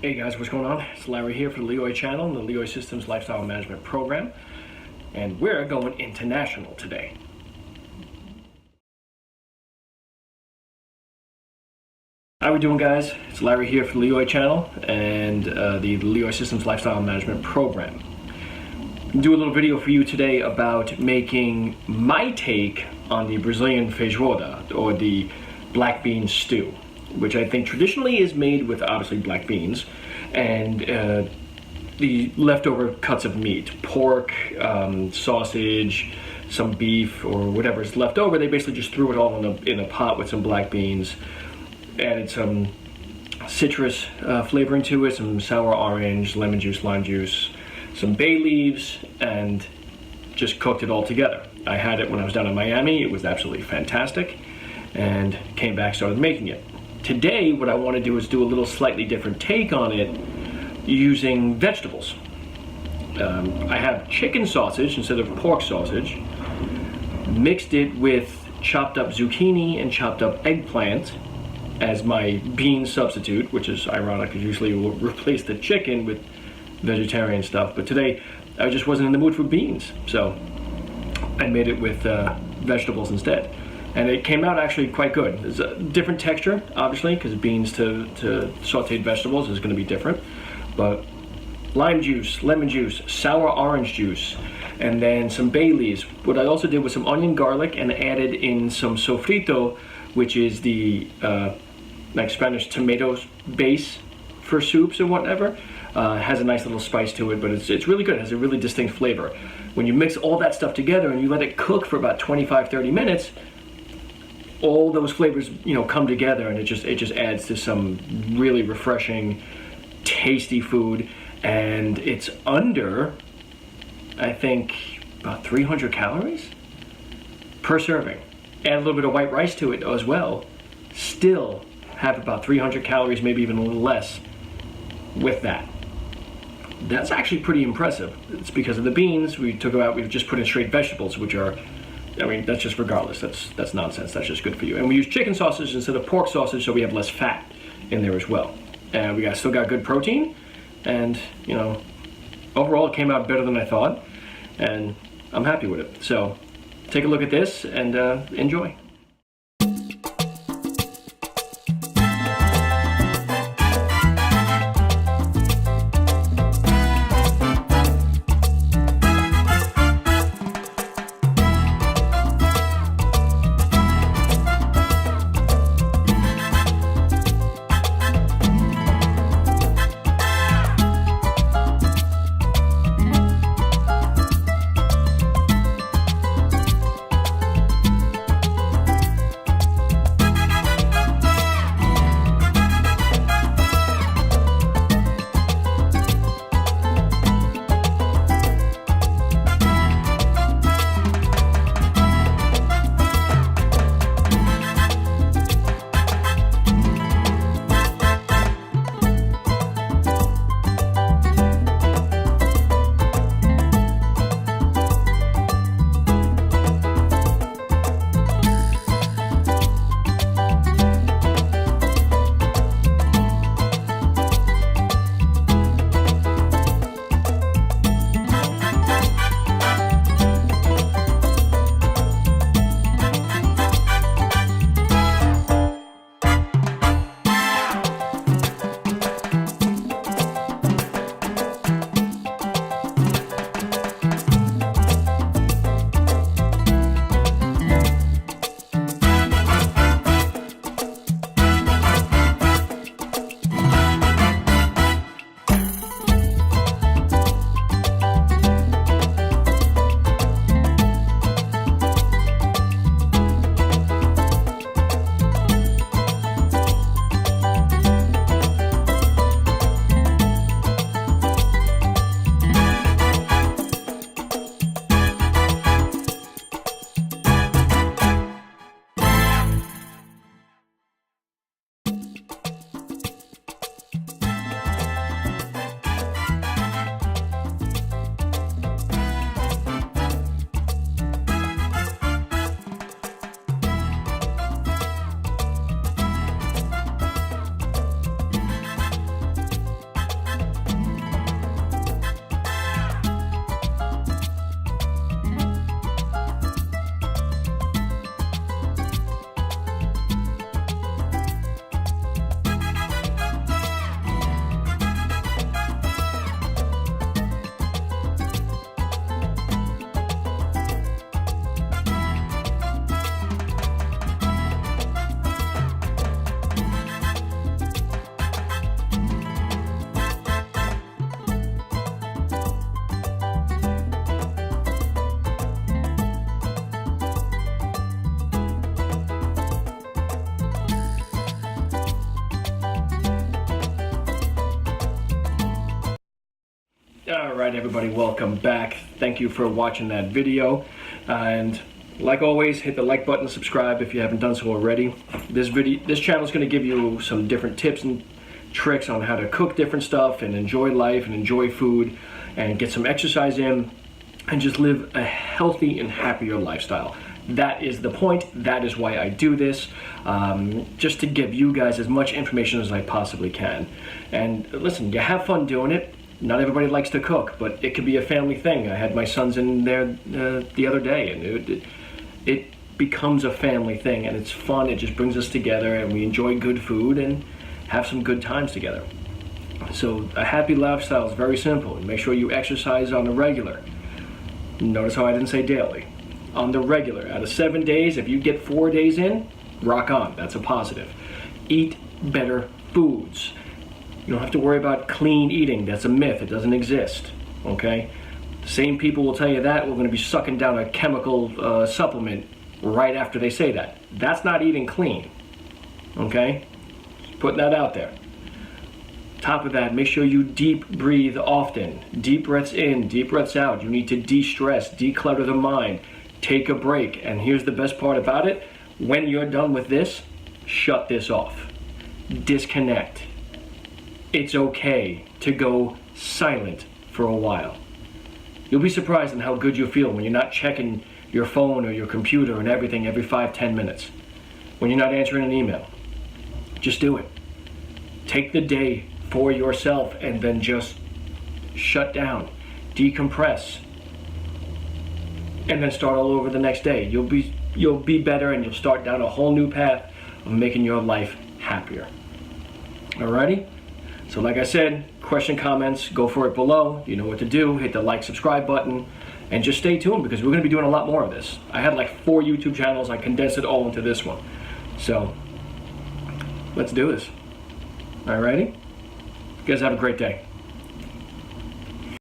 Hey guys, what's going on? It's Larry here for the Leoy channel and the Leoy Systems Lifestyle Management Program, and we're going international today. How we doing, guys? It's Larry here for the Leoy channel and the Leoy Systems Lifestyle Management Program. I'm do a little video for you today about making my take on the Brazilian feijoada, or the black bean stew, which I think traditionally is made with obviously black beans and the leftover cuts of meat, pork, sausage, some beef, or whatever is left over. They basically just threw it all in a pot with some black beans, added some citrus flavoring to it, some sour orange, lemon juice, lime juice, some bay leaves, and just cooked it all together. I had it when I was down in Miami. It was absolutely fantastic, and came back, started making it. Today, what I want to do is do a little slightly different take on it using vegetables. I have chicken sausage instead of pork sausage, mixed it with chopped up zucchini and chopped up eggplant as my bean substitute, which is ironic because usually we'll replace the chicken with vegetarian stuff, but today I just wasn't in the mood for beans, so I made it with vegetables instead. And it came out actually quite good. It's a different texture, obviously, because beans to sauteed vegetables is going to be different. But lime juice, lemon juice, sour orange juice, and then some bay leaves. What I also did was some onion, garlic, and added in some sofrito, which is the like Spanish tomatoes base for soups and whatever. Has a nice little spice to it, but it's really good. It has a really distinct flavor. When you mix all that stuff together and you let it cook for about 25-30 minutes, all those flavors, come together, and it just adds to some really refreshing, tasty food. And it's under, I think, about 300 calories per serving. Add a little bit of white rice to it as well. Still have about 300 calories, maybe even a little less with that. That's actually pretty impressive. It's because of the beans we took out. We've just put in straight vegetables, which are, that's just regardless. That's nonsense. That's just good for you. And we use chicken sausage instead of pork sausage, so we have less fat in there as well. And we still got good protein. And overall, it came out better than I thought, and I'm happy with it. So take a look at this and enjoy. Alright everybody, welcome back. Thank you for watching that video. And like always, hit the like button, subscribe if you haven't done so already. This channel is going to give you some different tips and tricks on how to cook different stuff and enjoy life and enjoy food and get some exercise in and just live a healthy and happier lifestyle. That is the point. That is why I do this, just to give you guys as much information as I possibly can. And listen, you have fun doing it. Not everybody likes to cook, but it could be a family thing. I had my sons in there the other day, and it becomes a family thing, and it's fun. It just brings us together, and we enjoy good food and have some good times together. So a happy lifestyle is very simple. Make sure you exercise on the regular. Notice how I didn't say daily. On the regular. Out of 7 days, if you get 4 days in, rock on. That's a positive. Eat better foods. You don't have to worry about clean eating. That's a myth. It doesn't exist. Okay? The same people will tell you that. We're going to be sucking down a chemical supplement right after they say that. That's not eating clean. Okay? Just putting that out there. Top of that, make sure you deep breathe often. Deep breaths in, deep breaths out. You need to de-stress, declutter the mind, take a break. And here's the best part about it. When you're done with this, shut this off. Disconnect. It's okay to go silent for a while. You'll be surprised in how good you feel when you're not checking your phone or your computer and everything every 5-10 minutes. When you're not answering an email. Just do it. Take the day for yourself and then just shut down. Decompress. And then start all over the next day. You'll be better, and you'll start down a whole new path of making your life happier. Alrighty? So like I said, question, comments, go for it below. You know what to do. Hit the like, subscribe button, and just stay tuned because we're going to be doing a lot more of this. I had like 4 YouTube channels. I condensed it all into this one. So let's do this. Alrighty? You guys have a great day.